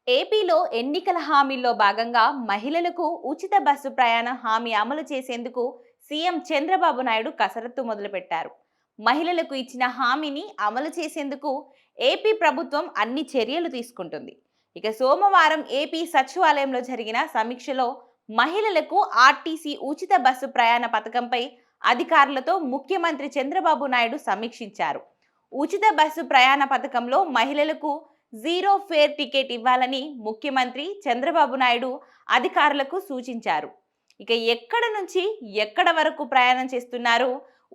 ఏపీలో ఎన్నికల హామీల్లో భాగంగా మహిళలకు ఉచిత బస్సు ప్రయాణ హామీ అమలు చేసేందుకు సీఎం చంద్రబాబు నాయుడు కసరత్తు మొదలుపెట్టారు. మహిళలకు ఇచ్చిన హామీని అమలు చేసేందుకు ఏపీ ప్రభుత్వం అన్ని చర్యలు తీసుకుంటుంది. ఇక సోమవారం ఏపీ సచివాలయంలో జరిగిన సమీక్షలో మహిళలకు ఆర్టీసీ ఉచిత బస్సు ప్రయాణ పథకంపై అధికారులతో ముఖ్యమంత్రి చంద్రబాబు నాయుడు సమీక్షించారు. ఉచిత బస్సు ప్రయాణ పథకంలో మహిళలకు జీరో ఫేర్ టికెట్ ఇవ్వాలని ముఖ్యమంత్రి చంద్రబాబు నాయుడు అధికారులకు సూచించారు. ఇక ఎక్కడ నుంచి ఎక్కడ వరకు ప్రయాణం చేస్తున్నారు,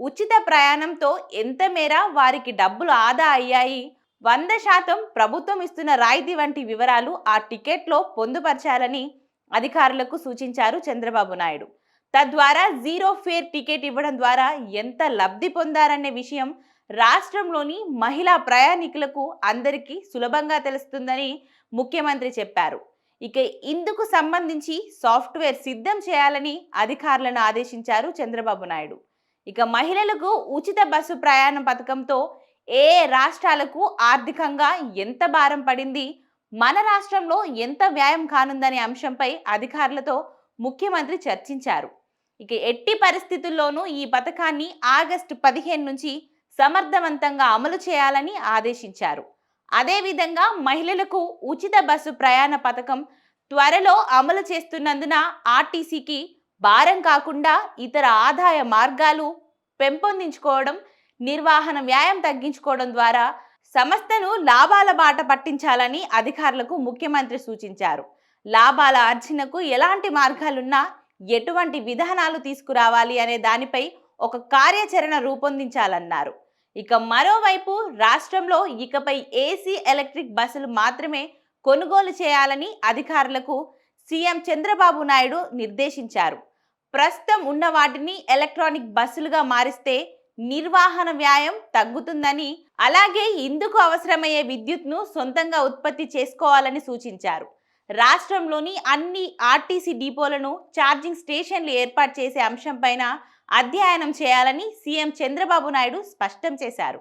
ఉచిత ప్రయాణంతో ఎంత మేర వారికి డబ్బులు ఆదా అయ్యాయి, 100% ప్రభుత్వం ఇస్తున్న రాయితీ వంటి వివరాలు ఆ టికెట్లో పొందుపరచాలని అధికారులకు సూచించారు చంద్రబాబు నాయుడు. తద్వారా జీరో ఫేర్ టికెట్ ఇవ్వడం ద్వారా ఎంత లబ్ధి పొందారనే విషయం రాష్ట్రంలోని మహిళా ప్రయాణికులకు అందరికీ సులభంగా తెలుస్తుందని ముఖ్యమంత్రి చెప్పారు. ఇక ఇందుకు సంబంధించి సాఫ్ట్వేర్ సిద్ధం చేయాలని అధికారులను ఆదేశించారు చంద్రబాబు నాయుడు. ఇక మహిళలకు ఉచిత బస్సు ప్రయాణం పథకంతో ఏ రాష్ట్రాలకు ఆర్థికంగా ఎంత భారం పడింది, మన రాష్ట్రంలో ఎంత వ్యయం కానుందనే అంశంపై అధికారులతో ముఖ్యమంత్రి చర్చించారు. ఇక ఎట్టి పరిస్థితుల్లోనూ ఈ పథకాన్ని ఆగస్టు 15 నుంచి సమర్థవంతంగా అమలు చేయాలని ఆదేశించారు. అదేవిధంగా మహిళలకు ఉచిత బస్సు ప్రయాణ పథకం త్వరలో అమలు చేస్తున్నందున ఆర్టీసీకి భారం కాకుండా ఇతర ఆదాయ మార్గాలు పెంపొందించుకోవడం, నిర్వహణ వ్యయం తగ్గించుకోవడం ద్వారా సంస్థను లాభాల బాట పట్టించాలని అధికారులకు ముఖ్యమంత్రి సూచించారు. లాభాల ఆర్జనకు ఎలాంటి మార్గాలున్నా, ఎటువంటి విధానాలు తీసుకురావాలి అనే దానిపై ఒక కార్యాచరణ రూపొందించాలన్నారు. ఇక మరోవైపు రాష్ట్రంలో ఇకపై ఏసీ ఎలక్ట్రిక్ బస్సులు మాత్రమే కొనుగోలు చేయాలని అధికారులకు సీఎం చంద్రబాబు నాయుడు నిర్దేశించారు. ప్రస్తుతం ఉన్న వాటిని ఎలక్ట్రానిక్ బస్సులుగా మారిస్తే నిర్వహణ వ్యయం తగ్గుతుందని, అలాగే ఇందుకు అవసరమయ్యే విద్యుత్ను సొంతంగా ఉత్పత్తి చేసుకోవాలని సూచించారు. రాష్ట్రంలోని అన్ని ఆర్టీసీ డిపోలను ఛార్జింగ్ స్టేషన్లు ఏర్పాటు చేసే అంశంపైన అధ్యయనం చేయాలని సీఎం చంద్రబాబు నాయుడు స్పష్టం చేశారు.